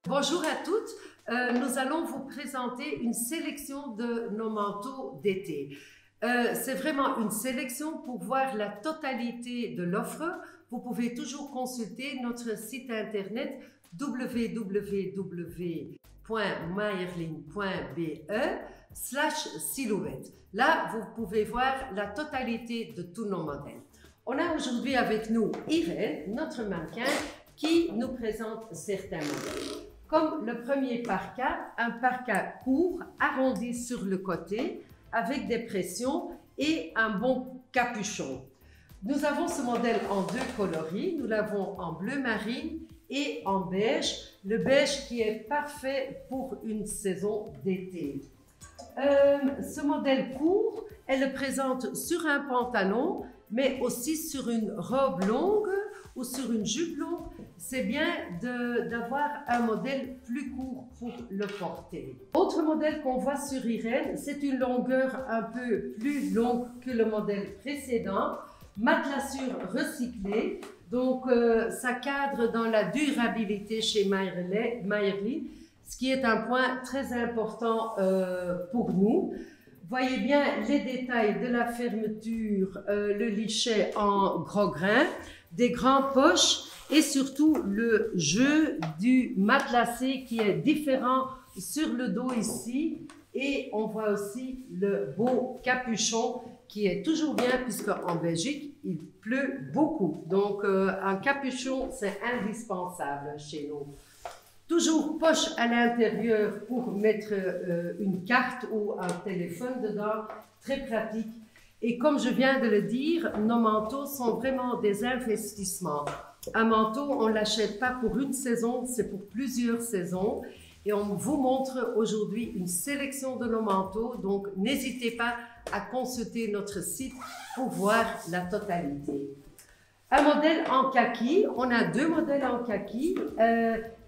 Bonjour à toutes, nous allons vous présenter une sélection de nos manteaux d'été. C'est vraiment une sélection pour voir la totalité de l'offre. Vous pouvez toujours consulter notre site internet www.mayerling.be/silhouette. Là, vous pouvez voir la totalité de tous nos modèles. On a aujourd'hui avec nous Irène, notre mannequin, qui nous présente certains modèles. Comme le premier parka, un parka court, arrondi sur le côté, avec des pressions et un bon capuchon. Nous avons ce modèle en deux coloris, nous l'avons en bleu marine et en beige, le beige qui est parfait pour une saison d'été. Ce modèle court, elle le présente sur un pantalon, mais aussi sur une robe longue ou sur une jupe longue. C'est bien d'avoir un modèle plus court pour le porter. Autre modèle qu'on voit sur Irène, c'est une longueur un peu plus longue que le modèle précédent, matelassure recyclée, donc ça cadre dans la durabilité chez Mayerling, ce qui est un point très important pour nous. Voyez bien les détails de la fermeture, le lichet en gros grains, des grandes poches et surtout le jeu du matelassé qui est différent sur le dos ici. Et on voit aussi le beau capuchon qui est toujours bien puisque en Belgique, il pleut beaucoup. Donc un capuchon, c'est indispensable chez nous. Toujours poche à l'intérieur pour mettre une carte ou un téléphone dedans, très pratique. Et comme je viens de le dire, nos manteaux sont vraiment des investissements. Un manteau, on ne l'achète pas pour une saison, c'est pour plusieurs saisons. Et on vous montre aujourd'hui une sélection de nos manteaux, donc n'hésitez pas à consulter notre site pour voir la totalité. Un modèle en kaki, on a deux modèles en kaki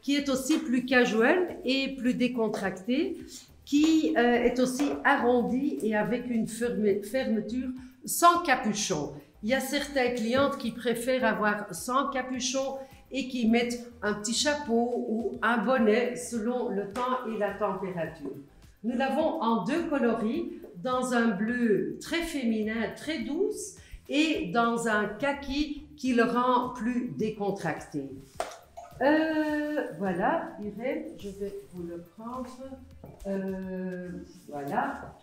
qui est aussi plus casual et plus décontracté, qui est aussi arrondi et avec une fermeture sans capuchon. Il y a certaines clientes qui préfèrent avoir sans capuchon et qui mettent un petit chapeau ou un bonnet selon le temps et la température. Nous l'avons en deux coloris, dans un bleu très féminin, très douce, et dans un kaki qui le rend plus décontracté. Voilà, Irène, je vais vous le prendre. Voilà,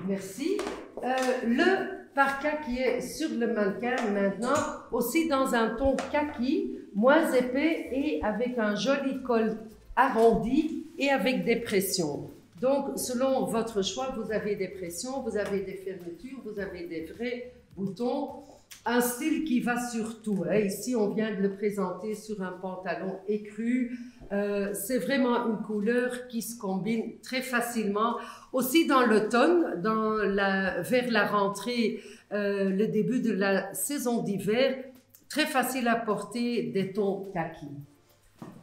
merci. Le parka qui est sur le mannequin maintenant, aussi dans un ton kaki, moins épais et avec un joli col arrondi et avec des pressions. Donc, selon votre choix, vous avez des pressions, vous avez des fermetures, vous avez des vrais boutons. Un style qui va sur tout. Hein. Ici, on vient de le présenter sur un pantalon écru. C'est vraiment une couleur qui se combine très facilement. Aussi dans l'automne, vers la rentrée, le début de la saison d'hiver, très facile à porter des tons kaki.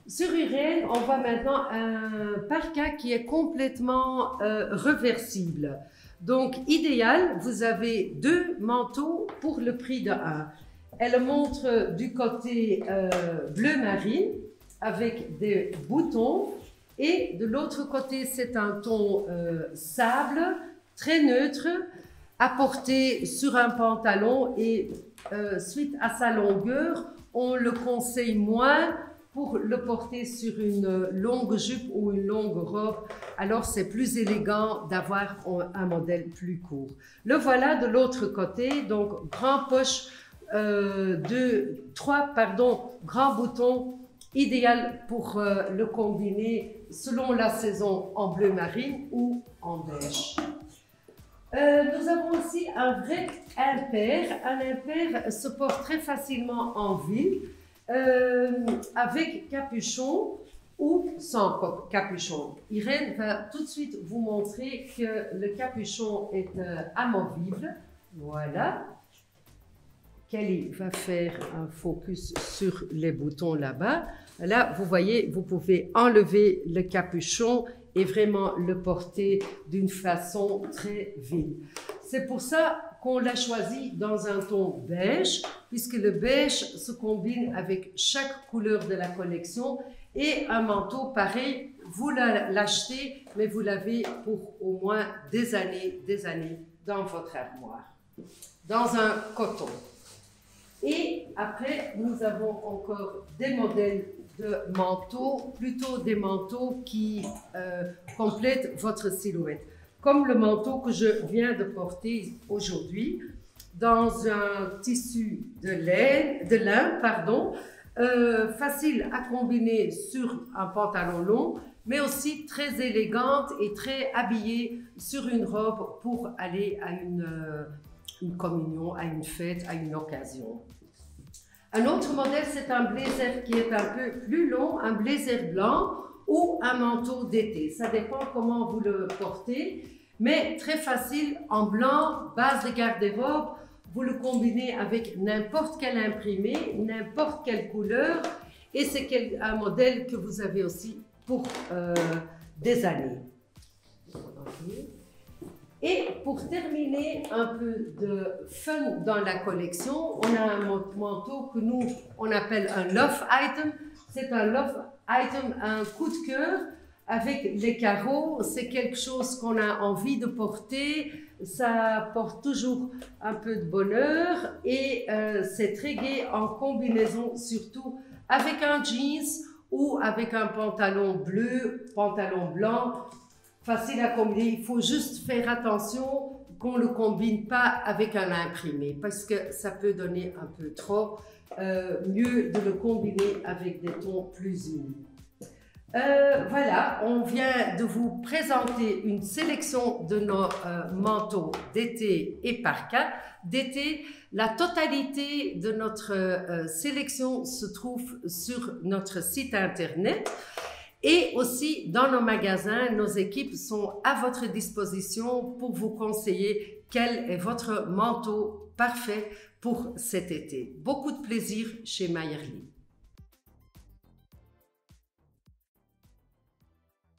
Sur Irène, on voit maintenant un parka qui est complètement reversible. Donc, idéal, vous avez deux manteaux pour le prix de un. Elle montre du côté bleu marine avec des boutons et de l'autre côté, c'est un ton sable, très neutre, à porter sur un pantalon et suite à sa longueur, on le conseille moins pour le porter sur une longue jupe ou une longue robe, alors c'est plus élégant d'avoir un modèle plus court. Le voilà de l'autre côté, donc grand poche, trois grands boutons, idéal pour le combiner selon la saison en bleu marine ou en beige. Nous avons aussi un vrai impair. Un impair se porte très facilement en ville, avec capuchon ou sans capuchon. Irène va tout de suite vous montrer que le capuchon est amovible. Voilà. Kelly va faire un focus sur les boutons là-bas. Là, vous voyez, vous pouvez enlever le capuchon et vraiment le porter d'une façon très ville. C'est pour ça qu'on l'a choisi dans un ton beige, puisque le beige se combine avec chaque couleur de la collection. Et un manteau pareil, vous l'achetez, mais vous l'avez pour au moins des années dans votre armoire, dans un coton. Et après, nous avons encore des modèles de manteaux, plutôt des manteaux qui complètent votre silhouette. Comme le manteau que je viens de porter aujourd'hui, dans un tissu de lin, facile à combiner sur un pantalon long, mais aussi très élégante et très habillée sur une robe pour aller à une communion, à une fête, à une occasion. Un autre modèle, c'est un blazer qui est un peu plus long, un blazer blanc ou un manteau d'été. Ça dépend comment vous le portez, mais très facile en blanc, base de garde-robe. Vous le combinez avec n'importe quel imprimé, n'importe quelle couleur, et c'est un modèle que vous avez aussi pour des années. Et pour terminer un peu de fun dans la collection, on a un manteau que nous, on appelle un love item. C'est un love item, un coup de cœur avec les carreaux. C'est quelque chose qu'on a envie de porter. Ça porte toujours un peu de bonheur et c'est très gai en combinaison, surtout avec un jeans ou avec un pantalon bleu, pantalon blanc. Facile à combiner, il faut juste faire attention qu'on ne le combine pas avec un imprimé parce que ça peut donner un peu trop. Mieux de le combiner avec des tons plus unis. Voilà, on vient de vous présenter une sélection de nos manteaux d'été et parka d'été. La totalité de notre sélection se trouve sur notre site internet. Et aussi, dans nos magasins, nos équipes sont à votre disposition pour vous conseiller quel est votre manteau parfait pour cet été. Beaucoup de plaisir chez Mayerly.